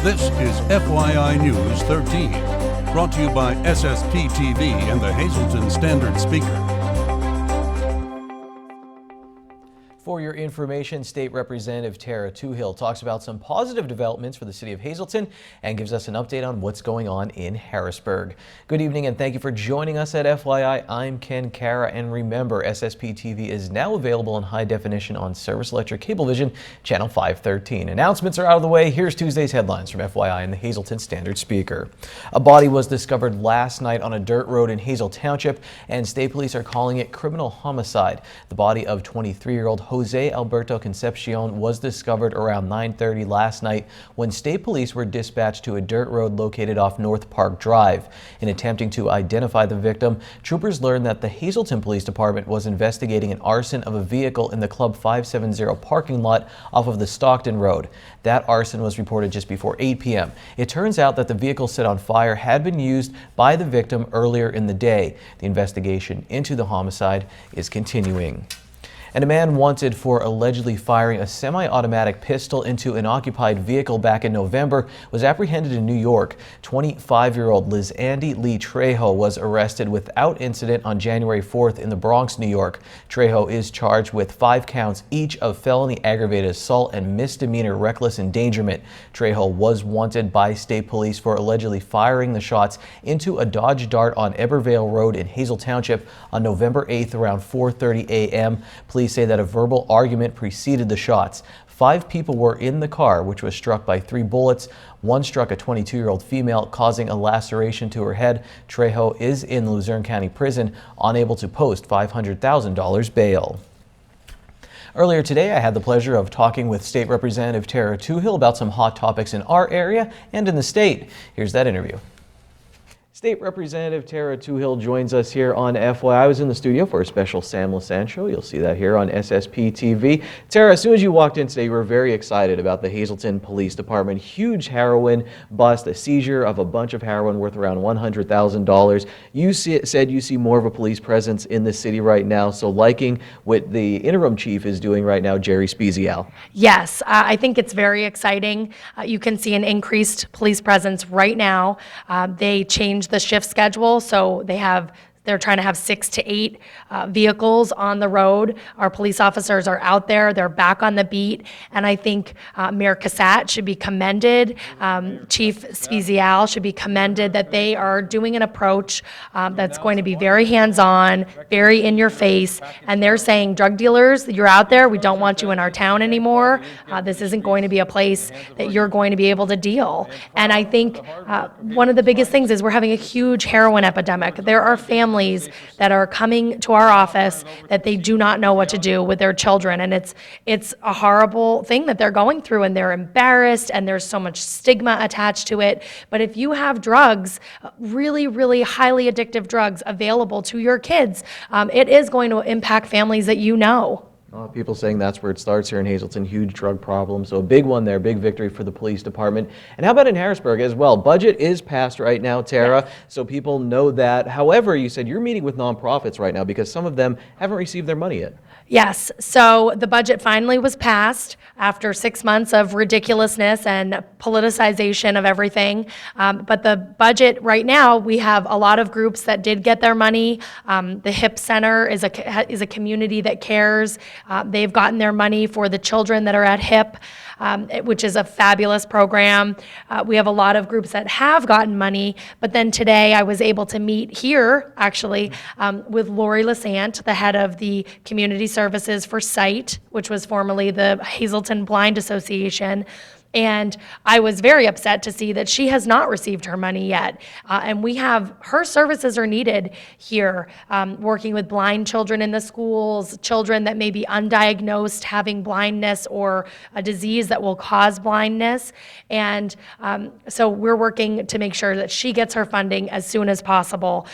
This is FYI News 13, brought to you by SSPTV and the Hazleton Standard Speaker. For your information, State Representative Tara Toohill talks about some positive developments for the city of Hazleton and gives us an update on what's going on in Harrisburg. Good evening and thank you for joining us at FYI. I'm Ken Kara, and remember, SSPTV is now available in high definition on Service Electric Cablevision, channel 513. Announcements are out of the way. Here's Tuesday's headlines from FYI and the Hazleton Standard Speaker. A body was discovered last night on a dirt road in Hazel Township, and state police are calling it criminal homicide. The body of 23-year-old Jose Alberto Concepcion was discovered around 9:30 last night when state police were dispatched to a dirt road located off North Park Drive. In attempting to identify the victim, troopers learned that the Hazleton Police Department was investigating an arson of a vehicle in the Club 570 parking lot off of the Stockton Road. That arson was reported just before 8 p.m. It turns out that the vehicle set on fire had been used by the victim earlier in the day. The investigation into the homicide is continuing. And a man wanted for allegedly firing a semi-automatic pistol into an occupied vehicle back in November was apprehended in New York. 25-year-old Liz Andy Lee Trejo was arrested without incident on January 4th in the Bronx, New York. Trejo is charged with 5 counts each of felony aggravated assault and misdemeanor reckless endangerment. Trejo was wanted by state police for allegedly firing the shots into a Dodge Dart on Ebervale Road in Hazel Township on November 8th around 4:30 a.m. Police say that a verbal argument preceded the shots. 5 people were in the car, which was struck by 3 bullets. One struck a 22-year-old female, causing a laceration to her head. Trejo is in Luzerne County Prison, unable to post $500,000 bail. Earlier today, I had the pleasure of talking with State Representative Tara Toohill about some hot topics in our area and in the state. Here's that interview. State Representative Tara Toohill joins us here on FYI. I was in the studio for a special Sam Lasan show. You'll see that here on SSPTV. Tara, as soon as you walked in today, you were very excited about the Hazleton Police Department. Huge heroin bust, a seizure of a bunch of heroin worth around $100,000. You said you see more of a police presence in the city right now, so liking what the interim chief is doing right now, Jerry Spezial. Yes, I think it's very exciting. You can see an increased police presence right now. They changed the shift schedule, so they're trying to have 6 to 8 vehicles on the road. Our police officers are out there. They're back on the beat. And I think Mayor Cassatt should be commended. Chief Spezial should be commended that they are doing an approach that's going to be very hands-on, very in your face. And they're saying, drug dealers, you're out there. We don't want you in our town anymore. This isn't going to be a place that you're going to be able to deal. And I think one of the biggest things is we're having a huge heroin epidemic. There are families that are coming to our office that they do not know what to do with their children, and it's a horrible thing that they're going through, and they're embarrassed, and there's so much stigma attached to it. But if you have drugs, really, really highly addictive drugs available to your kids, it is going to impact families that you know. People saying that's where it starts here in Hazleton, huge drug problem. So a big one there, big victory for the police department. And how about in Harrisburg as well? Budget is passed right now, Tara, so people know that. However, you said you're meeting with nonprofits right now because some of them haven't received their money yet. Yes, so the budget finally was passed after 6 months of ridiculousness and politicization of everything. But the budget right now, we have a lot of groups that did get their money. The HIP Center is a community that cares. They've gotten their money for the children that are at HIP, which is a fabulous program. We have a lot of groups that have gotten money, but then today I was able to meet here, actually, with Lori Lasant, the head of the Community Services for SIGHT, which was formerly the Hazleton Blind Association. And I was very upset to see that she has not received her money yet. And her services are needed here, working with blind children in the schools, children that may be undiagnosed having blindness or a disease that will cause blindness. And so we're working to make sure that she gets her funding as soon as possible,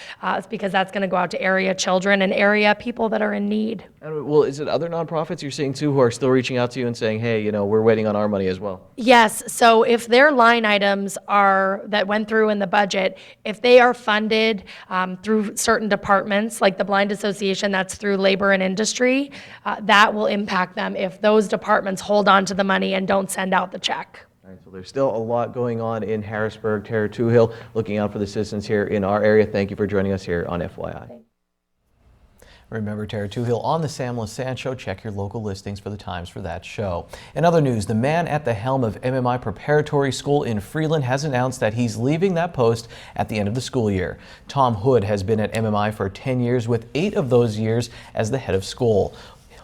because that's going to go out to area children and area people that are in need. Well, is it other nonprofits you're seeing too who are still reaching out to you and saying, hey, we're waiting on our money as well? Yes, so if their line items that went through in the budget, if they are funded through certain departments, like the Blind Association, that's through Labor and Industry, that will impact them if those departments hold on to the money and don't send out the check. All right, so there's still a lot going on in Harrisburg. Tara Toohill, looking out for the citizens here in our area. Thank you for joining us here on FYI. Remember, Tara Toohill on the Sam Lassand Show. Check your local listings for the times for that show. In other news, the man at the helm of MMI Preparatory School in Freeland has announced that he's leaving that post at the end of the school year. Tom Hood has been at MMI for 10 years, with 8 of those years as the head of school.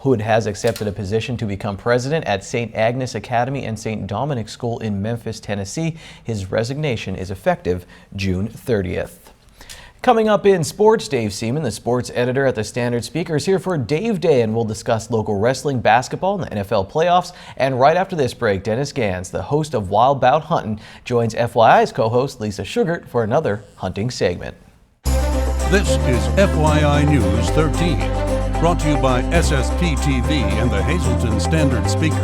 Hood has accepted a position to become president at St. Agnes Academy and St. Dominic School in Memphis, Tennessee. His resignation is effective June 30th. Coming up in sports, Dave Seaman, the sports editor at the Standard Speaker, is here for Dave Day, and we'll discuss local wrestling, basketball, and the NFL playoffs. And right after this break, Dennis Gans, the host of Wild Bout Huntin', joins FYI's co-host Lisa Sugart for another hunting segment. This is FYI News 13, brought to you by SSPTV and the Hazleton Standard Speaker.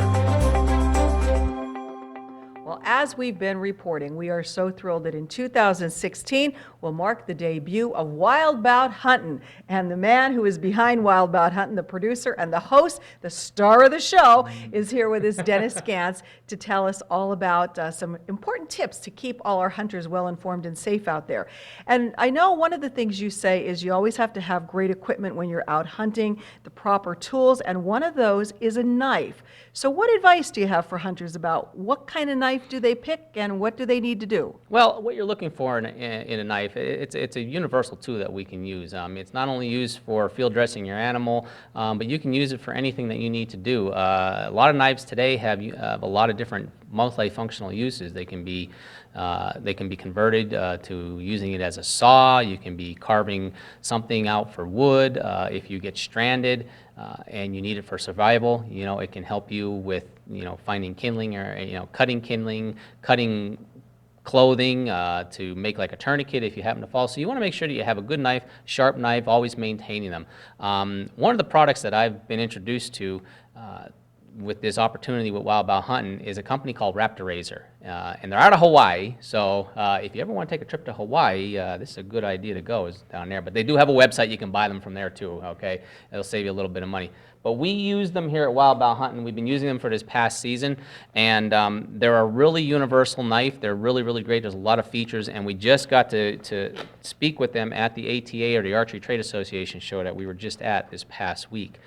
Well, as we've been reporting, we are so thrilled that in 2016 will mark the debut of Wild Bout Huntin'. And the man who is behind Wild Bout Huntin', the producer and the host, the star of the show, is here with us, Dennis Gans, to tell us all about some important tips to keep all our hunters well informed and safe out there. And I know one of the things you say is you always have to have great equipment when you're out hunting, the proper tools, and one of those is a knife. So what advice do you have for hunters about what kind of knife do they pick and what do they need to do? Well, what you're looking for in a knife, it's a universal tool that we can use. It's not only used for field dressing your animal, but you can use it for anything that you need to do. A lot of knives today have a lot of different multifunctional uses. They can be converted to using it as a saw. You can be carving something out for wood. If you get stranded and you need it for survival, it can help you with finding kindling or cutting kindling, cutting clothing to make like a tourniquet if you happen to fall. So you want to make sure that you have a good knife, sharp knife, always maintaining them. One of the products that I've been introduced to with this opportunity with Wild Bout Huntin' is a company called Raptor Razor, and they're out of Hawaii. So if you ever want to take a trip to Hawaii, this is a good idea to go, is down there. But they do have a website, you can buy them from there too. Okay, it'll save you a little bit of money. But we use them here at Wild Bout Huntin'. We've been using them for this past season, and they're a really universal knife. They're really, really great. There's a lot of features, and we just got to speak with them at the ATA, or the Archery Trade Association show that we were just at this past week.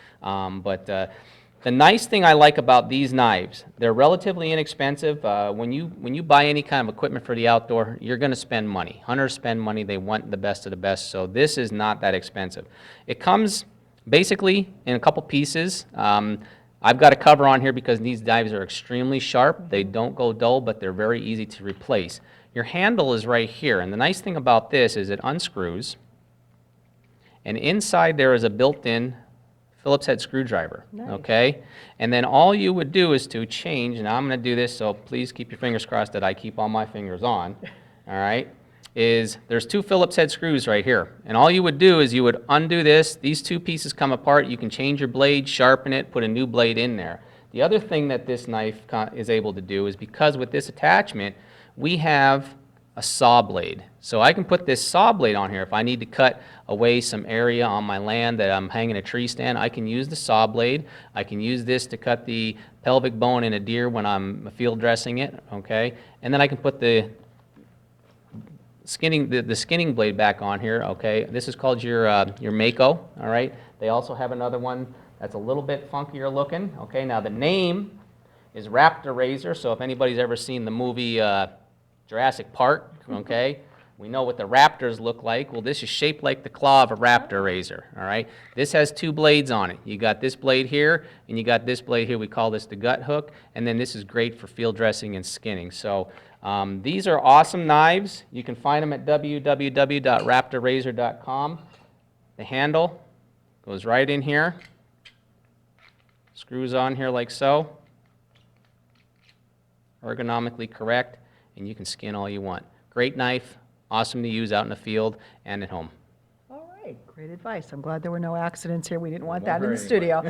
The nice thing I like about these knives, they're relatively inexpensive. When you buy any kind of equipment for the outdoor, you're going to spend money. Hunters spend money. They want the best of the best, so this is not that expensive. It comes basically in a couple pieces. I've got a cover on here because these knives are extremely sharp. They don't go dull, but they're very easy to replace. Your handle is right here, and the nice thing about this is it unscrews, and inside there is a built-in Phillips head screwdriver. Nice. Okay? And then all you would do is to change, and I'm going to do this, so please keep your fingers crossed that I keep all my fingers on, all right, is there's 2 Phillips head screws right here. And all you would do is you would undo this. These 2 pieces come apart. You can change your blade, sharpen it, put a new blade in there. The other thing that this knife is able to do is, because with this attachment, we have a saw blade. So I can put this saw blade on here. If I need to cut away some area on my land that I'm hanging a tree stand, I can use the saw blade. I can use this to cut the pelvic bone in a deer when I'm field dressing it, okay? And then I can put the skinning blade back on here, okay? This is called your Mako, all right? They also have another one that's a little bit funkier looking, okay? Now the name is Raptor Razor, so if anybody's ever seen the movie Jurassic Park, okay? We know what the raptors look like. Well, this is shaped like the claw of a raptor razor, all right? This has 2 blades on it. You got this blade here, and you got this blade here. We call this the gut hook, and then this is great for field dressing and skinning. So these are awesome knives. You can find them at www.raptorrazor.com. The handle goes right in here, screws on here like so, ergonomically correct, and you can skin all you want. Great knife, awesome to use out in the field and at home. All right, great advice. I'm glad there were no accidents here. We didn't want that in the studio.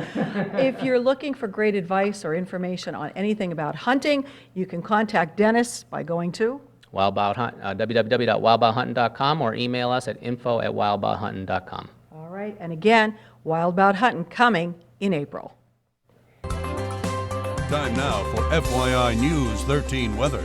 If you're looking for great advice or information on anything about hunting, you can contact Dennis by going to www.wildbouthunting.com, or email us at info@wildbouthunting.com. All right, and again, Wild Bout Huntin' coming in April. Time now for FYI News 13 weather.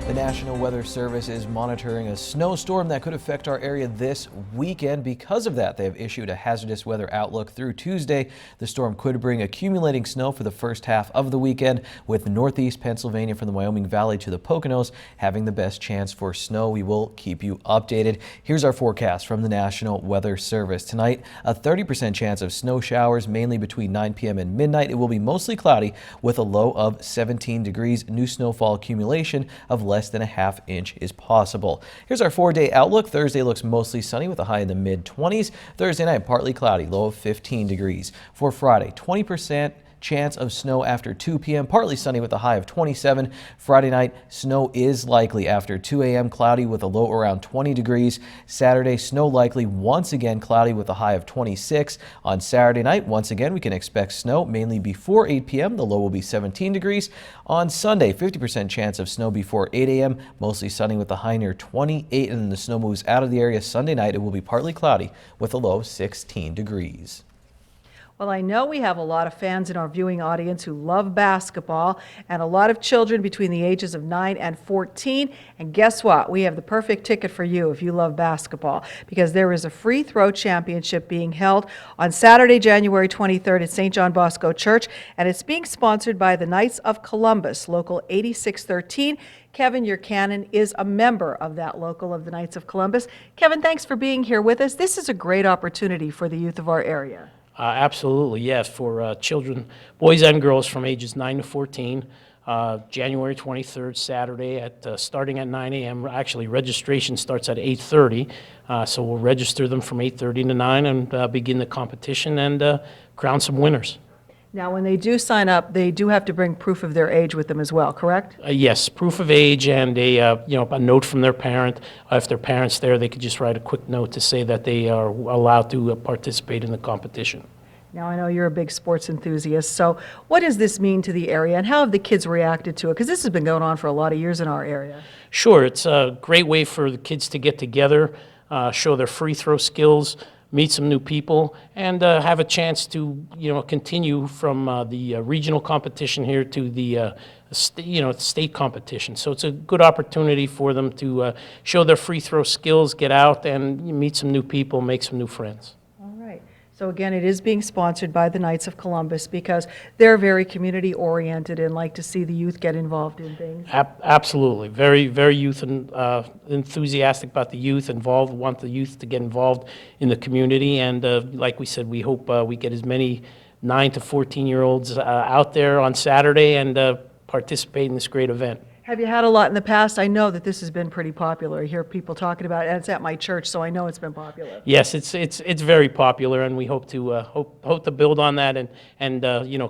The National Weather Service is monitoring a snowstorm that could affect our area this weekend. Because of that, they have issued a hazardous weather outlook through Tuesday. The storm could bring accumulating snow for the first half of the weekend, with northeast Pennsylvania from the Wyoming Valley to the Poconos having the best chance for snow. We will keep you updated. Here's our forecast from the National Weather Service. Tonight, a 30% chance of snow showers, mainly between 9 p.m. and midnight. It will be mostly cloudy with a low of 17 degrees. New snowfall accumulation of less than a half inch is possible. Here's our 4-day outlook. Thursday looks mostly sunny with a high in the mid-20s. Thursday night, partly cloudy, low of 15 degrees. For Friday, 20% chance of snow after 2 p.m. Partly sunny with a high of 27. Friday night, snow is likely after 2 a.m. Cloudy with a low around 20 degrees. Saturday, snow likely once again cloudy with a high of 26. On Saturday night, once again, we can expect snow mainly before 8 p.m. The low will be 17 degrees. On Sunday, 50% chance of snow before 8 a.m. Mostly sunny with a high near 28, and then the snow moves out of the area Sunday night. It will be partly cloudy with a low of 16 degrees. Well, I know we have a lot of fans in our viewing audience who love basketball, and a lot of children between the ages of 9 and 14. And guess what? We have the perfect ticket for you if you love basketball, because there is a free throw championship being held on Saturday, January 23rd at St. John Bosco Church, and it's being sponsored by the Knights of Columbus, Local 8613. Kevin, your canon, is a member of that local of the Knights of Columbus. Kevin, thanks for being here with us. This is a great opportunity for the youth of our area. Absolutely, yes, for children, boys and girls from ages 9 to 14, January 23rd, Saturday, at starting at 9 a.m. Actually, registration starts at 8:30, so we'll register them from 8:30 to 9 and begin the competition and crown some winners. Now, when they do sign up, they do have to bring proof of their age with them as well, correct? Yes, proof of age and a note from their parent. If their parent's there, they could just write a quick note to say that they are allowed to participate in the competition. Now, I know you're a big sports enthusiast, so what does this mean to the area, and how have the kids reacted to it? Because this has been going on for a lot of years in our area. Sure, it's a great way for the kids to get together, show their free throw skills, meet some new people, and have a chance to, continue from the regional competition here to the, state competition. So it's a good opportunity for them to show their free throw skills, get out and meet some new people, make some new friends. So again, it is being sponsored by the Knights of Columbus because they're very community-oriented and like to see the youth get involved in things. Absolutely. Very, very youth and enthusiastic about the youth, involved, want the youth to get involved in the community. And like we said, we hope we get as many 9 to 14-year-olds out there on Saturday and participate in this great event. Have you had a lot in the past? I know that this has been pretty popular. I hear people talking about it, and it's at my church, so I know it's been popular. Yes, it's very popular, and we hope to build on that and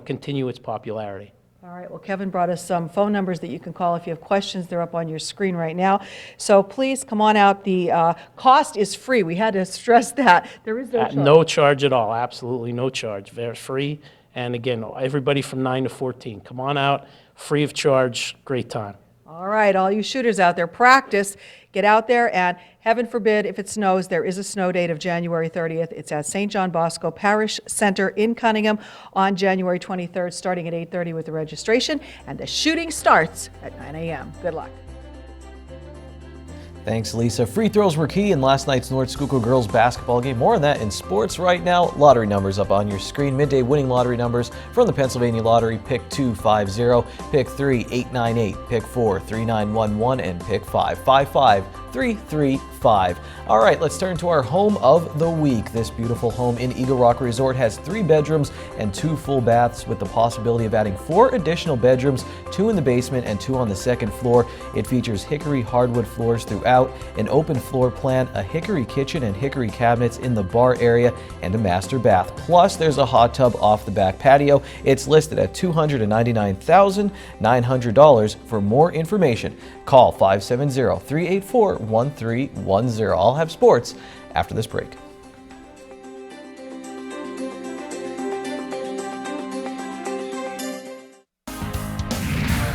continue its popularity. All right. Well, Kevin brought us some phone numbers that you can call if you have questions. They're up on your screen right now. So please come on out. The cost is free. We had to stress that. There is no charge. No charge at all. Absolutely no charge. They're free. And again, everybody from 9 to 14, come on out, free of charge. Great time. All right, all you shooters out there, practice. Get out there, and heaven forbid, if it snows, there is a snow date of January 30th. It's at St. John Bosco Parish Center in Cunningham on January 23rd, starting at 8:30 with the registration, and the shooting starts at 9 a.m. Good luck. Thanks, Lisa. Free throws were key in last night's North Schuylkill girls basketball game. More on that in sports right now. Lottery numbers up on your screen. Midday winning lottery numbers from the Pennsylvania Lottery. Pick 2, 5-0. Pick 3, 898. Pick 4, 3911. And pick 5, 55. 335. All right, let's turn to our home of the week. This beautiful home in Eagle Rock Resort has 3 bedrooms and 2 full baths with the possibility of adding 4 additional bedrooms, 2 in the basement and 2 on the second floor. It features hickory hardwood floors throughout, an open floor plan, a hickory kitchen and hickory cabinets in the bar area, and a master bath. Plus, there's a hot tub off the back patio. It's listed at $299,900. For more information, call 570-384-1310. I'll have sports after this break.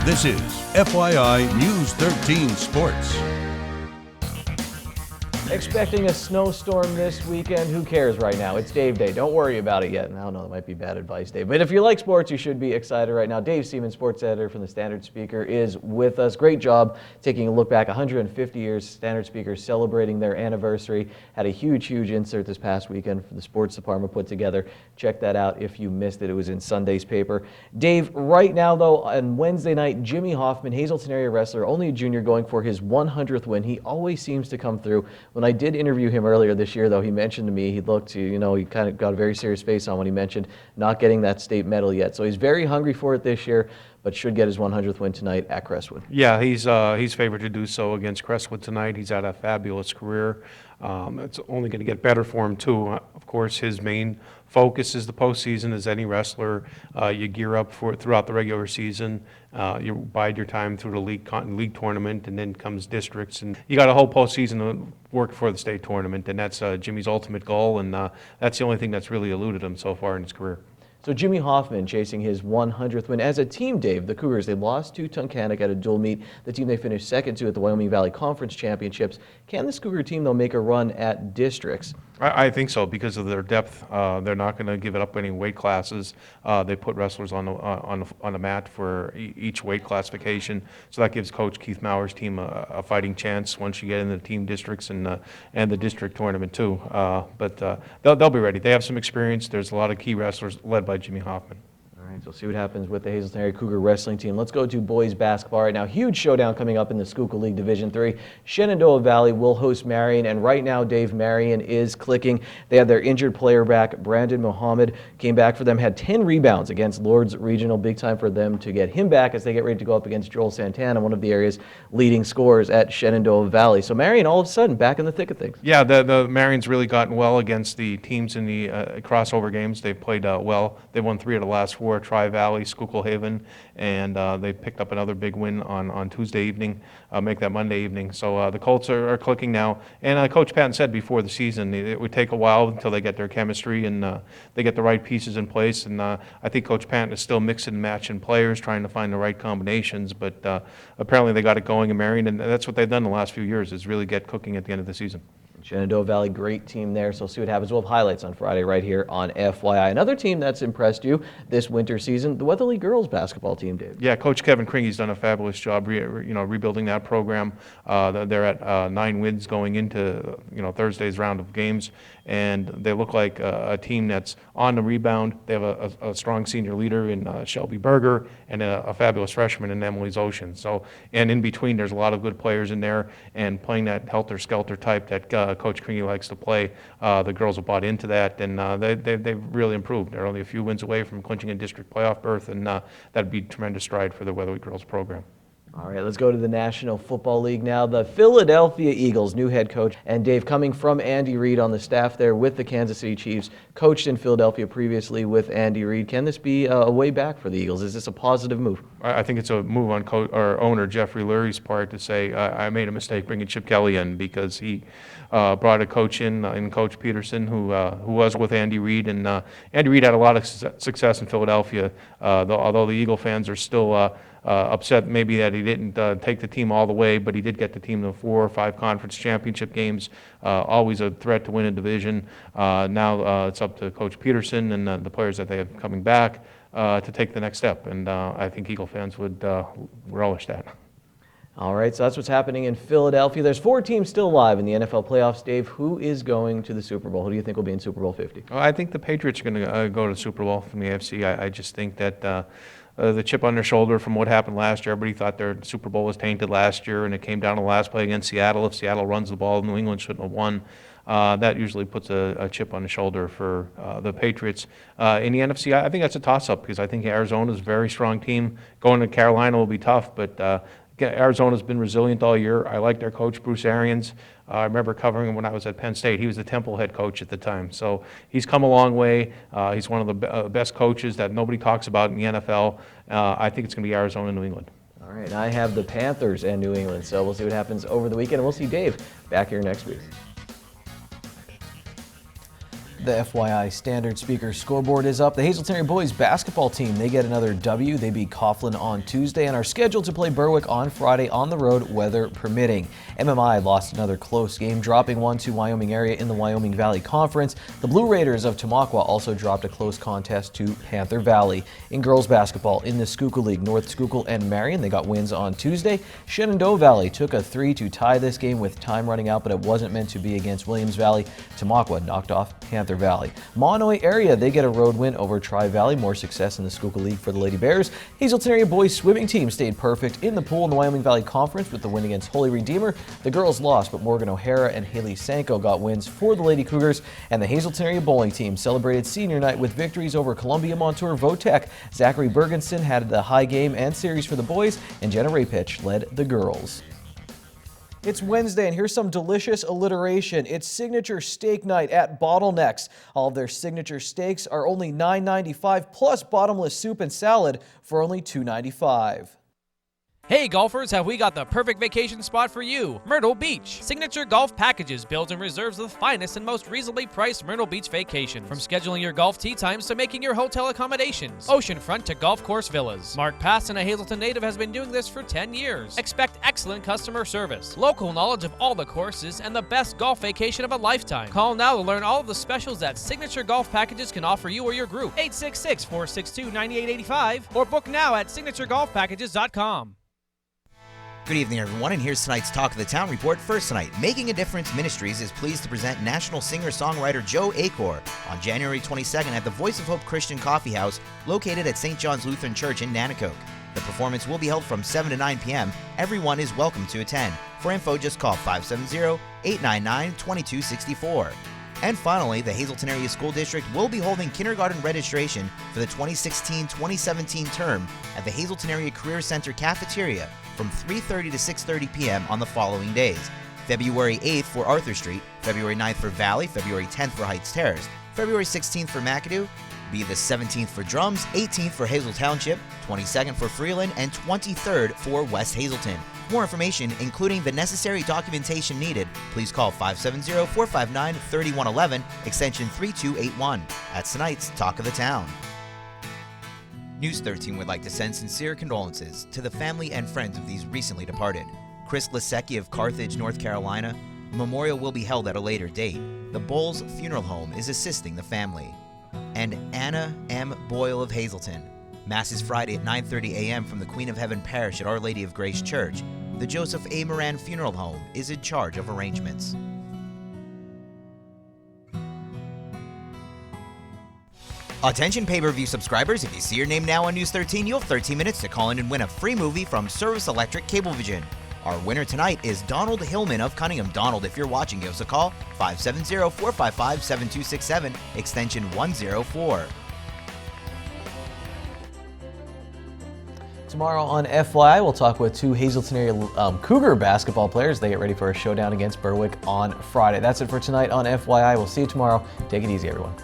This is FYI News 13 Sports. Expecting a snowstorm this weekend. Who cares right now? It's Dave Day. Don't worry about it yet. I don't know, that might be bad advice, Dave. But if you like sports, you should be excited right now. Dave Seaman, sports editor from the Standard Speaker, is with us. Great job taking a look back. 150 years, Standard Speaker celebrating their anniversary. Had a huge insert this past weekend for the sports department put together. Check that out if you missed it. It was in Sunday's paper. Dave, right now, though, on Wednesday night, Jimmy Hoffman, Hazleton area wrestler, only a junior, going for his 100th win. He always seems to come through. When I did interview him earlier this year, though, he mentioned to me, he looked to, he kind of got a very serious face on when he mentioned not getting that state medal yet. So he's very hungry for it this year, but should get his 100th win tonight at Crestwood. Yeah, he's favored to do so against Crestwood tonight. He's had a fabulous career. It's only going to get better for him, too. Of course, his main focus is the postseason. As any wrestler, you gear up for it throughout the regular season. You bide your time through the league tournament, and then comes districts, and you got a whole postseason to work for the state tournament, and that's Jimmy's ultimate goal, and that's the only thing that's really eluded him so far in his career. So Jimmy Hoffman chasing his 100th win. As a team, Dave, the Cougars, they lost to Tunkhannock at a dual meet. The team they finished second to at the Wyoming Valley Conference Championships. Can this Cougar team, though, make a run at districts? I think so, because of their depth. They're not going to give it up any weight classes. They put wrestlers on the mat for each weight classification, so that gives Coach Keith Mauer's team a fighting chance once you get into the team districts and the district tournament too. But they'll be ready. They have some experience. There's a lot of key wrestlers led by Jimmy Hoffman. All right, so see what happens with the Hazleton area Cougar wrestling team. Let's go to boys basketball right now. Huge showdown coming up in the Schuylkill League Division III. Shenandoah Valley will host Marion, and right now, Dave, Marion is clicking. They have their injured player back. Brandon Mohammed came back for them, had 10 rebounds against Lord's Regional. Big time for them to get him back as they get ready to go up against Joel Santana, one of the area's leading scorers at Shenandoah Valley. So Marion, all of a sudden, back in the thick of things. Yeah, the Marion's really gotten well against the teams in the crossover games. They've played well. They won 3 of the last 4, Tri-Valley, Schuylkill Haven, and they picked up another big win on Tuesday evening, make that Monday evening. So the Colts are clicking now. And Coach Patton said before the season it would take a while until they get their chemistry and they get the right pieces in place. And I think Coach Patton is still mixing and matching players, trying to find the right combinations. But apparently they got it going in Marion, and that's what they've done the last few years, is really get cooking at the end of the season. Shenandoah Valley, great team there, so see what happens. We'll have highlights on Friday right here on FYI. Another team that's impressed you this winter season, the Weatherly girls basketball team, Dave. Yeah, Coach Kevin Kringe's done a fabulous job rebuilding that program. They're at 9 wins going into Thursday's round of games, and they look like a team that's on the rebound. They have a strong senior leader in Shelby Berger and a fabulous freshman in Emily's Ocean. So, and in between, there's a lot of good players in there, and playing that helter-skelter type that Coach Kringe likes to play. The girls have bought into that, and they've really improved. They're only a few wins away from clinching a district playoff berth, and that'd be a tremendous stride for the Weatherly girls program. All right, let's go to the National Football League now. The Philadelphia Eagles, new head coach, and Dave, coming from Andy Reid on the staff there with the Kansas City Chiefs, coached in Philadelphia previously with Andy Reid. Can this be a way back for the Eagles? Is this a positive move? I think it's a move on our owner, Jeffrey Lurie's part, to say, I made a mistake bringing Chip Kelly in, because he brought a coach in Coach Peterson, who was with Andy Reid, and Andy Reid had a lot of success in Philadelphia, although the Eagle fans are still upset maybe that he didn't take the team all the way, but he did get the team to 4 or 5 conference championship games, always a threat to win a division. Now it's up to Coach Peterson and the players that they have coming back to take the next step, and I think Eagle fans would relish that. All right, so that's what's happening in Philadelphia. There's 4 teams still alive in the NFL playoffs. Dave, who is going to the Super Bowl? Who do you think will be in Super Bowl 50? Well, I think the Patriots are going to go to the Super Bowl from the AFC. I just think that the chip on their shoulder from what happened last year. Everybody thought their Super Bowl was tainted last year, and it came down to the last play against Seattle. If Seattle runs the ball, New England shouldn't have won. That usually puts a chip on the shoulder for the Patriots. In the NFC, I think that's a toss-up, because I think Arizona's a very strong team. Going to Carolina will be tough, but Arizona's been resilient all year. I like their coach, Bruce Arians. I remember covering him when I was at Penn State. He was the Temple head coach at the time. So he's come a long way. He's one of the best coaches that nobody talks about in the NFL. I think it's going to be Arizona and New England. All right, I have the Panthers and New England, so we'll see what happens over the weekend, and we'll see Dave back here next week. The FYI standard speaker scoreboard is up. The Hazleton area boys basketball team, they get another W. They beat Coughlin on Tuesday and are scheduled to play Berwick on Friday on the road, weather permitting. MMI lost another close game, dropping one to Wyoming area in the Wyoming Valley Conference. The Blue Raiders of Tamaqua also dropped a close contest to Panther Valley. In girls basketball, in the Schuylkill League, North Schuylkill and Marion, they got wins on Tuesday. Shenandoah Valley took a 3 to tie this game with time running out, but it wasn't meant to be against Williams Valley. Tamaqua knocked off Panther Valley. Monomoy area, they get a road win over Tri-Valley. More success in the Schuylkill League for the Lady Bears. Hazleton area boys swimming team stayed perfect in the pool in the Wyoming Valley Conference with the win against Holy Redeemer. The girls lost, but Morgan O'Hara and Haley Sanko got wins for the Lady Cougars. And the Hazleton area bowling team celebrated senior night with victories over Columbia Montour Votech. Zachary Bergenson had the high game and series for the boys, and Jenna Rapich led the girls. It's Wednesday, and here's some delicious alliteration. It's signature steak night at Bottlenecks. All of their signature steaks are only $9.95 plus bottomless soup and salad for only $2.95. Hey golfers, have we got the perfect vacation spot for you? Myrtle Beach. Signature Golf Packages builds and reserves the finest and most reasonably priced Myrtle Beach vacations. From scheduling your golf tee times to making your hotel accommodations. Oceanfront to golf course villas. Mark Passon, a Hazleton native, has been doing this for 10 years. Expect excellent customer service, local knowledge of all the courses, and the best golf vacation of a lifetime. Call now to learn all of the specials that Signature Golf Packages can offer you or your group. 866-462-9885 or book now at signaturegolfpackages.com. Good evening, everyone, and here's tonight's Talk of the Town report. First tonight, Making a Difference Ministries is pleased to present national singer-songwriter Joe Acor on January 22nd at the Voice of Hope Christian Coffee House located at St. John's Lutheran Church in Nanticoke. The performance will be held from 7 to 9 p.m. Everyone is welcome to attend. For info, just call 570-899-2264. And finally, the Hazleton Area School District will be holding kindergarten registration for the 2016-2017 term at the Hazleton Area Career Center cafeteria from 3:30 to 6:30 p.m. on the following days: February 8th for Arthur Street, February 9th for Valley, February 10th for Heights Terrace, February 16th for McAdoo, be the 17th for Drums, 18th for Hazel Township, 22nd for Freeland, and 23rd for West Hazleton. More information, including the necessary documentation needed, please call 570-459-3111, extension 3281. That's tonight's Talk of the Town. News 13 would like to send sincere condolences to the family and friends of these recently departed. Chris Lisecki of Carthage, North Carolina. A memorial will be held at a later date. The Bowles Funeral Home is assisting the family. And Anna M. Boyle of Hazleton. Mass is Friday at 9:30 a.m. from the Queen of Heaven Parish at Our Lady of Grace Church. The Joseph A. Moran Funeral Home is in charge of arrangements. Attention pay-per-view subscribers, if you see your name now on News 13, you have 13 minutes to call in and win a free movie from Service Electric Cablevision. Our winner tonight is Donald Hillman of Cunningham. Donald, if you're watching, give us a call, 570-455-7267, extension 104. Tomorrow on FYI, we'll talk with two Hazleton area Cougar basketball players. They get ready for a showdown against Berwick on Friday. That's it for tonight on FYI. We'll see you tomorrow. Take it easy, everyone.